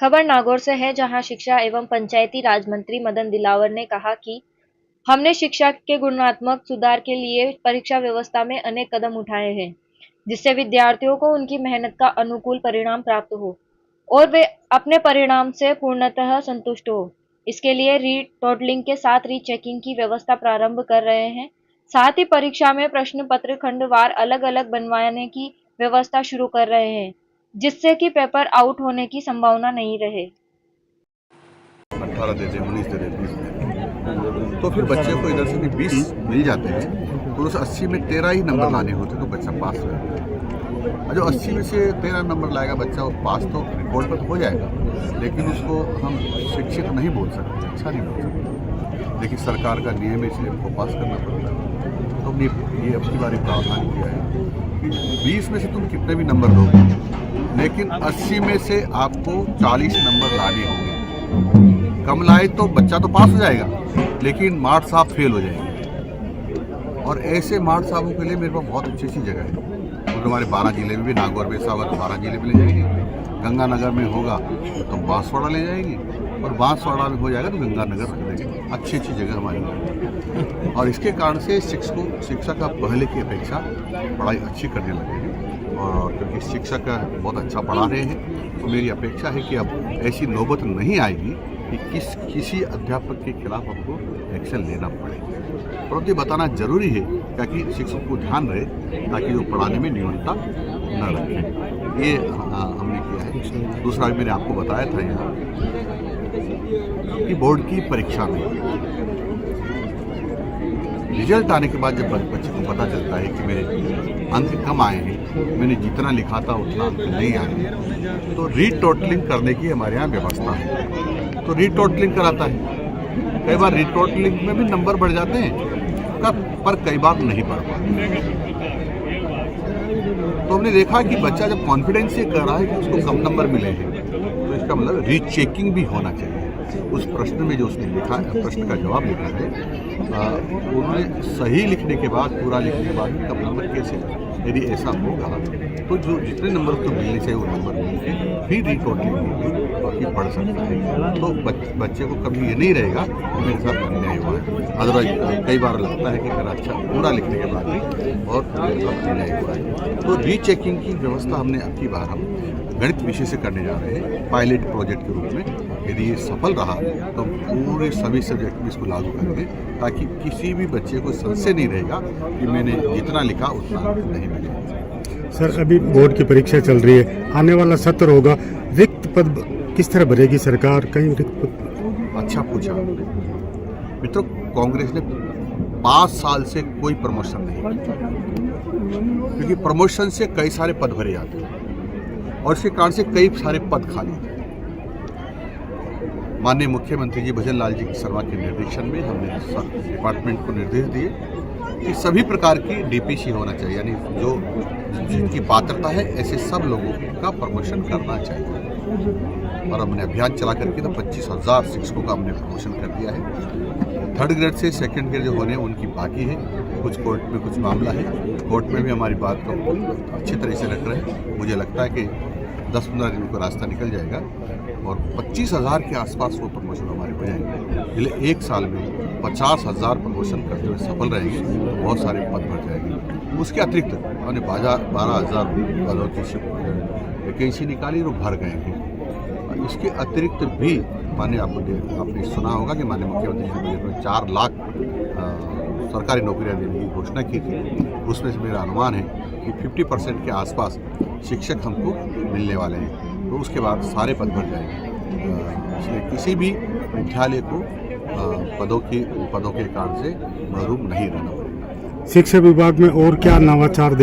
खबर नागौर से है, जहां शिक्षा एवं पंचायती राज मंत्री मदन दिलावर ने कहा कि हमने शिक्षा के गुणात्मक सुधार के लिए परीक्षा व्यवस्था में अनेक कदम उठाए हैं, जिससे विद्यार्थियों को उनकी मेहनत का अनुकूल परिणाम प्राप्त हो और वे अपने परिणाम से पूर्णतः संतुष्ट हो। इसके लिए रीटोटलिंग के साथ रीचेकिंग की व्यवस्था प्रारंभ कर रहे हैं। साथ ही परीक्षा में प्रश्न पत्र खंडवार अलग अलग बनवाने की व्यवस्था शुरू कर रहे हैं, जिससे कि पेपर आउट होने की संभावना नहीं रहे। 18 दे दे, 19 दे दे, 20 दे दे, तो फिर बच्चे को इधर से भी 20 मिल जाते हैं, तो उस 80 में 13 ही नंबर लाने होते तो बच्चा पास हो जाता है। जो 80 में से 13 नंबर लाएगा बच्चा, वो पास तो रिकॉर्ड पर तो हो जाएगा, लेकिन उसको हम शिक्षित नहीं बोल सकते, अच्छा नहीं बोल सकते। लेकिन सरकार का नियम है, इसलिए हमको पास करना पड़ता है। तो हमने ये अपनी बारी प्रावधान किया है, 20 में से तुम कितने भी नंबर दोगे, लेकिन 80 में से आपको 40 नंबर लाने होंगे। कम लाए तो बच्चा तो पास हो जाएगा, लेकिन मार्ट साहब फेल हो जाएंगे। और ऐसे मार्ट साहबों के लिए मेरे पास बहुत अच्छी अच्छी जगह है, और हमारे 12 जिले में भी, नागौर में ऐसा होगा तो 12 जिले में ले जाएंगे, गंगानगर में होगा तो बांसवाड़ा ले जाएंगे, और बांसवाड़ा में हो जाएगा तो गंगानगर रख देंगे। अच्छी अच्छी जगह हमारी है, और इसके कारण से शिक्षक का पहले की अपेक्षा पढ़ाई अच्छी करने लगे हैं। और क्योंकि शिक्षक बहुत अच्छा पढ़ा रहे हैं, तो मेरी अपेक्षा है कि अब ऐसी नौबत नहीं आएगी कि किसी अध्यापक के खिलाफ हमको एक्शन लेना पड़े। परंतु ये बताना जरूरी है ताकि शिक्षक को ध्यान रहे, ताकि वो पढ़ाने में न्यूनता न रखें। ये हमने किया है। दूसरा मैंने आपको बताया था यहाँ कि बोर्ड की परीक्षा में रिजल्ट आने के बाद जब बच्चे को पता चलता है कि मेरे अंक कम आए हैं, मैंने जितना लिखा था उतना अंक नहीं आए, तो रीटोटलिंग करने की हमारे यहाँ व्यवस्था है। तो रीटोटलिंग कराता है। कई बार रीटोटलिंग में भी नंबर बढ़ जाते हैं, पर कई बार नहीं बढ़ पाते। तो हमने देखा कि बच्चा जब कॉन्फिडेंस से कर रहा है कि उसको कम नंबर मिले हैं, तो इसका मतलब रीचेकिंग भी होना चाहिए। उस प्रश्न में जो उसने लिखा है, प्रश्न का जवाब लिखा है, उन्होंने सही लिखने के बाद, पूरा लिखने के बाद कम नंबर कैसे, यदि ऐसा होगा तो जो जितने नंबर उसको मिलने चाहिए वो नंबर मिलके फिर रिटोटलिंग होगी, बाकी पढ़ सकता है। तो बच्चे को कभी ये नहीं रहेगा कि मेरे साथ अन्याय हुआ है। अदरवाइज कई बार लगता है कि मेरा अच्छा पूरा लिखने के बाद भी और मेरे साथ अन्याय हुआ है। तो रीचेकिंग की व्यवस्था हमने अब की बार हम गणित विषय से करने जा रहे हैं, पायलट प्रोजेक्ट के रूप में। यदि ये सफल रहा तो पूरे सभी सब्जेक्ट में इसको लागू करेंगे, ताकि किसी भी बच्चे को संशय नहीं रहेगा कि मैंने जितना लिखा उतना नहीं मिलेगा। सर, अभी बोर्ड की परीक्षा चल रही है, आने वाला सत्र होगा, रिक्त पद किस तरह भरेगी सरकार? कहीं रिक्त पद? अच्छा पूछा मित्रों, कांग्रेस ने 5 साल से कोई प्रमोशन नहीं किया, क्योंकि प्रमोशन से कई सारे पद भरे जाते हैं और इसके कारण से कई सारे पद खाली थे। माननीय मुख्यमंत्री जी भजन लाल जी की शर्मा के निर्देशन में हमने डिपार्टमेंट को निर्देश दिए कि सभी प्रकार की डीपीसी होना चाहिए, यानी जो जिनकी पात्रता है ऐसे सब लोगों का प्रमोशन करना चाहिए। और हमने अभियान चला करके तो 25,000 शिक्षकों का हमने प्रमोशन कर दिया है। 3rd ग्रेड से 2nd ग्रेड जो होने उनकी बाकी है, कुछ कोर्ट में कुछ मामला है, कोर्ट में भी हमारी बात को अच्छी तरह से रख रहे हैं। मुझे लगता है कि 10-15 दिन को रास्ता निकल जाएगा और 25,000 के आसपास वो प्रमोशन हमारे हो जाएंगे। इसलिए 1 साल में 50,000 प्रमोशन करते हुए सफल रहेंगे, बहुत सारे पद भर जाएंगे। उसके अतिरिक्त हमने 12,000 पदों की वैकेंसी निकाली और भर गए हैं। इसके अतिरिक्त भी आपने सुना होगा कि माननीय मुख्यमंत्री जी ने 4 लाख सरकारी नौकरियां देने की घोषणा की थी। उसमें से मेरा अनुमान है कि 50% के आसपास शिक्षक हमको मिलने वाले हैं, तो उसके बाद सारे पद भर जाएंगे। इसलिए किसी भी विद्यालय को पदों के कारण से महरूम नहीं रहना पड़ेगा। शिक्षा विभाग में और क्या नवाचार